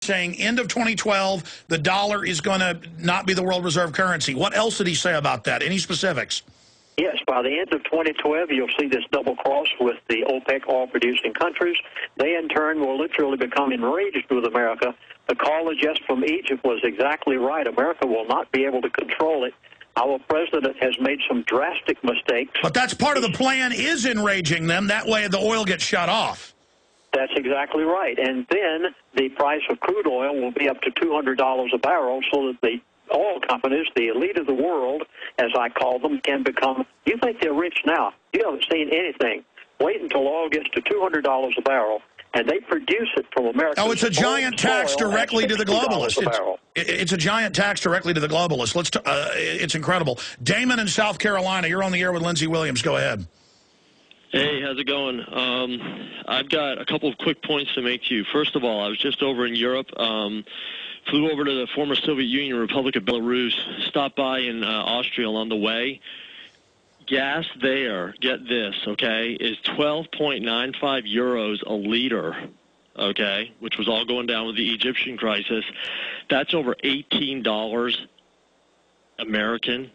saying end of 2012, the dollar is going to not be the world reserve currency. What else did he say about that? Any specifics? Yes, by the end of 2012, you'll see this double cross with the OPEC oil-producing countries. They, in turn, will literally become enraged with America. The caller just from Egypt was exactly right. America will not be able to control it. Our president has made some drastic mistakes. But that's part of the plan, is enraging them. That way the oil gets shut off. That's exactly right. And then the price of crude oil will be up to $200 a barrel so that the oil companies, the elite of the world, as I call them, can become, you think they're rich now. You haven't seen anything. Wait until oil gets to $200 a barrel, and they produce it from America. Oh, it's a giant tax directly to the globalists. It's a giant tax directly to the globalists. It's incredible. Damon in South Carolina, you're on the air with Lindsay Williams. Go ahead. Hey, how's it going? I've got a couple of quick points to make to you. First of all, I was just over in Europe. Flew over to the former Soviet Union Republic of Belarus, stopped by in Austria on the way. Gas there, get this, okay, is 12.95 euros a liter, okay, which was all going down with the Egyptian crisis. That's over $18 American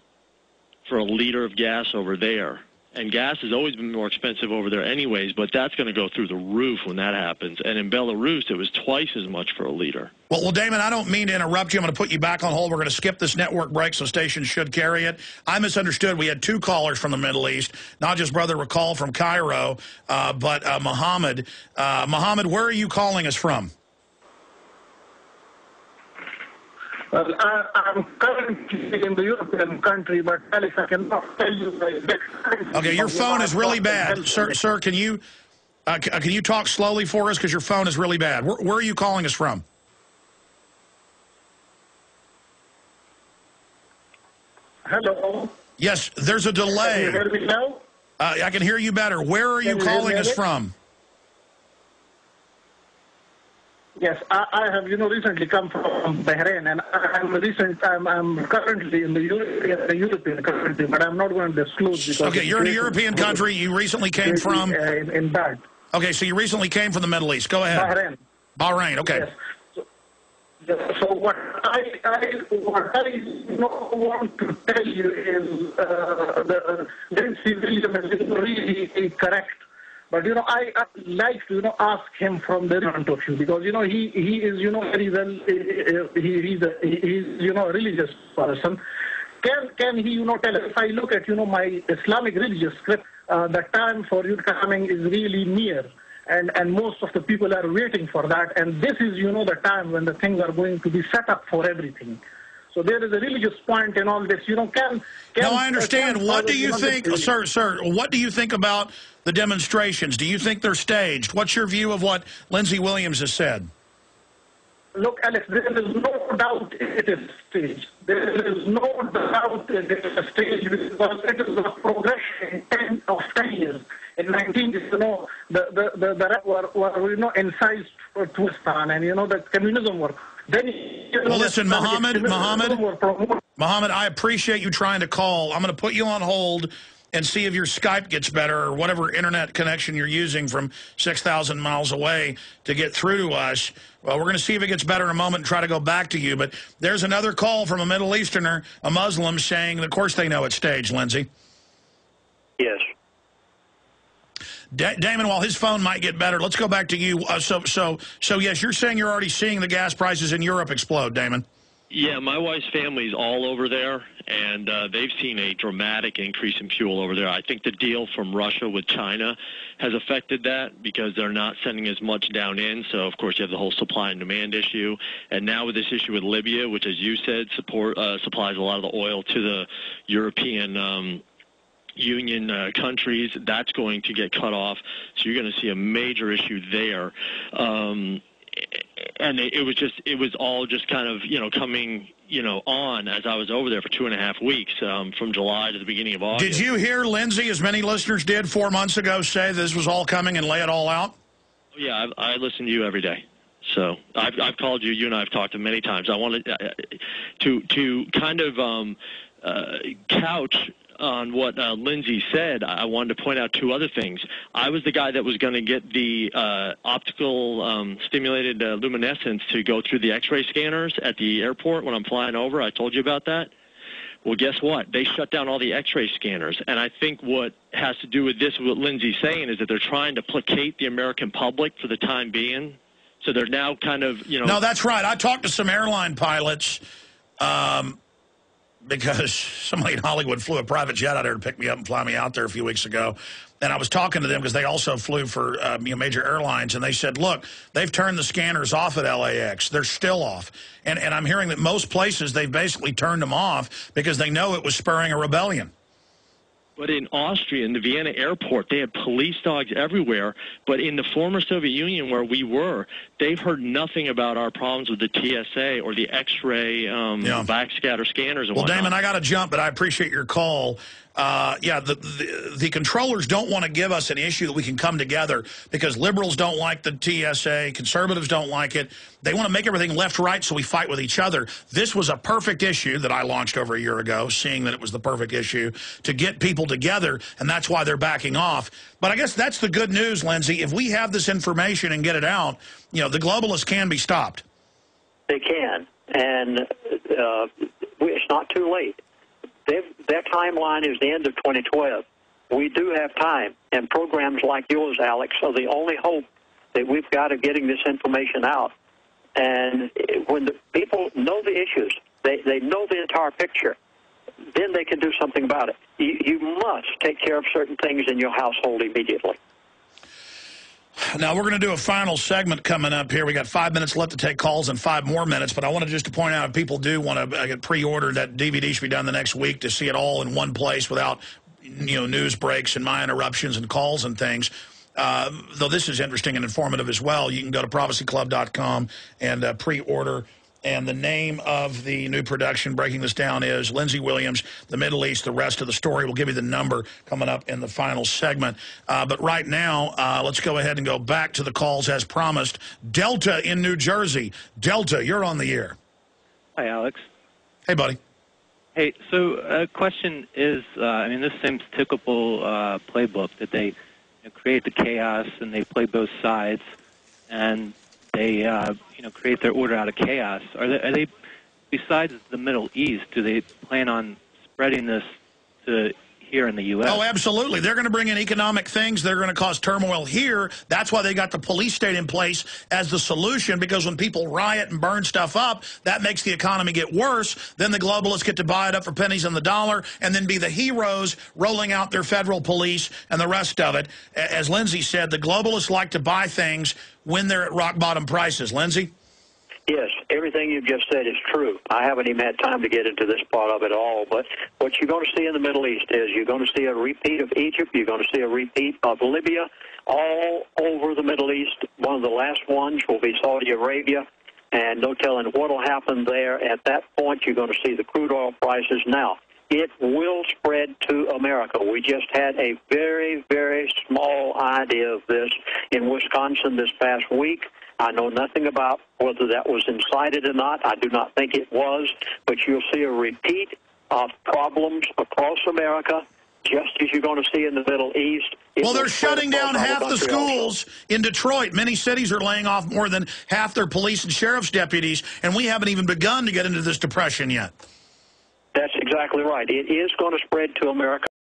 for a liter of gas over there. And gas has always been more expensive over there anyways, but that's going to go through the roof when that happens. And in Belarus, it was twice as much for a liter. Well, Damon, I don't mean to interrupt you. I'm going to put you back on hold. We're going to skip this network break, so stations should carry it. I misunderstood. We had two callers from the Middle East, not just Brother Rakal from Cairo, but Mohammed. Mohammed, where are you calling us from? Well, I'm currently in the European country, but Alex, I cannot tell you the exact. Okay, your phone is really bad. Sir, can you talk slowly for us, because your phone is really bad? Where are you calling us from? Hello? Yes, there's a delay. Can you hear me now? I can hear you better. Where are you calling us from? Yes, I have, recently come from Bahrain, and I'm currently in the European country, but I'm not going to disclose. Because okay, you're in a European country. You recently came from... in Bahrain. Okay, so you recently came from the Middle East. Go ahead. Bahrain, okay. Yes. So what I want to tell you is the Lindsay Williams is really correct. But, I like to, ask him from the point of view, because, he is, very well, he's a religious person. Can he, tell us, if I look at, my Islamic religious script, the time for you coming is really near. And most of the people are waiting for that. And this is, the time when the things are going to be set up for everything. So there is a religious point in all this. No, I understand. What do you think, sir, what do you think about the demonstrations? Do you think they're staged? What's your view of what Lindsay Williams has said? Look, Alex, there is no doubt it is staged. There is no doubt it is staged, because it is a progression of 10 years. In 19, the Arab were incised for Twistan, and, the communism were. Then, well, listen, Mohammed, I appreciate you trying to call. I'm going to put you on hold and see if your Skype gets better, or whatever internet connection you're using from 6,000 miles away to get through to us. Well, we're going to see if it gets better in a moment and try to go back to you. But there's another call from a Middle Easterner, a Muslim, saying, of course they know it's staged, Lindsay. Yes. Damon, while his phone might get better, let's go back to you. So yes, you're saying you're already seeing the gas prices in Europe explode, Damon. Yeah, my wife's family's all over there, and they've seen a dramatic increase in fuel over there. I think the deal from Russia with China has affected that, because they're not sending as much down in. So, of course, you have the whole supply and demand issue. And now with this issue with Libya, which, as you said, supplies a lot of the oil to the European Union countries, that's going to get cut off. So you're going to see a major issue there. And it was all just kind of, coming, on as I was over there for 2.5 weeks, from July to the beginning of August. Did you hear Lindsay, as many listeners did 4 months ago, say this was all coming and lay it all out? Yeah, I listen to you every day. So I've called you. You and I have talked many times. I wanted to kind of couch on what Lindsay said, I wanted to point out two other things. I was the guy that was going to get the optical stimulated luminescence to go through the X-ray scanners at the airport when I'm flying over. I told you about that. Well, guess what? They shut down all the X-ray scanners. And I think what has to do with this, what Lindsay's saying, is that they're trying to placate the American public for the time being. So they're now kind of, you know. No, that's right. I talked to some airline pilots because somebody in Hollywood flew a private jet out there to pick me up and fly me out there a few weeks ago. And I was talking to them because they also flew for major airlines. And they said, look, they've turned the scanners off at LAX. They're still off. And I'm hearing that most places they've basically turned them off because they know it was spurring a rebellion. But in Austria, in the Vienna airport, they had police dogs everywhere. But in the former Soviet Union where we were, they've heard nothing about our problems with the TSA or the X-ray backscatter scanners and whatnot. Well, Damon, I got to jump, but I appreciate your call. The controllers don't want to give us an issue that we can come together because liberals don't like the TSA, conservatives don't like it. They want to make everything left-right so we fight with each other. This was a perfect issue that I launched over a year ago, seeing that it was the perfect issue to get people together, and that's why they're backing off. But I guess that's the good news, Lindsay. If we have this information and get it out, you know, the globalists can be stopped. They can, and it's not too late. Their timeline is the end of 2012. We do have time, and programs like yours, Alex, are the only hope that we've got of getting this information out. And when the people know the issues, they know the entire picture, then they can do something about it. You must take care of certain things in your household immediately. Now, we're going to do a final segment coming up here. We got 5 minutes left to take calls and 5 more minutes, but I wanted just to point out if people do want to get pre-ordered, that DVD should be done the next week to see it all in one place without, you know, news breaks and my interruptions and calls and things. Though this is interesting and informative as well, you can go to prophecyclub.com and pre-order. And the name of the new production, breaking this down, is Lindsay Williams, The Middle East, the rest of the story. We'll give you the number coming up in the final segment. But right now, let's go ahead and go back to the calls as promised. Delta in New Jersey. Delta, you're on the air. Hi, Alex. Hey, buddy. Hey, so a question is, I mean, this seems typical playbook that they create the chaos and they play both sides, and they create their order out of chaos. Are they, besides the Middle East, do they plan on spreading this to here in the U.S.? Oh, absolutely. They're going to bring in economic things. They're going to cause turmoil here. That's why they got the police state in place as the solution, because when people riot and burn stuff up, that makes the economy get worse. Then the globalists get to buy it up for pennies on the dollar and then be the heroes rolling out their federal police and the rest of it. As Lindsay said, the globalists like to buy things when they're at rock-bottom prices. Lindsay? Yes, everything you've just said is true. I haven't even had time to get into this part of it all, but what you're going to see in the Middle East is you're going to see a repeat of Egypt, you're going to see a repeat of Libya, all over the Middle East. One of the last ones will be Saudi Arabia, and no telling what will happen there. At that point, you're going to see the crude oil prices. Now, it will spread to America. We just had a very, very small idea of this in Wisconsin this past week. I know nothing about whether that was incited or not. I do not think it was, but you'll see a repeat of problems across America, just as you're going to see in the Middle East. Well, they're shutting down half the schools in Detroit. Many cities are laying off more than half their police and sheriff's deputies, and we haven't even begun to get into this depression yet. That's exactly right. It is going to spread to America.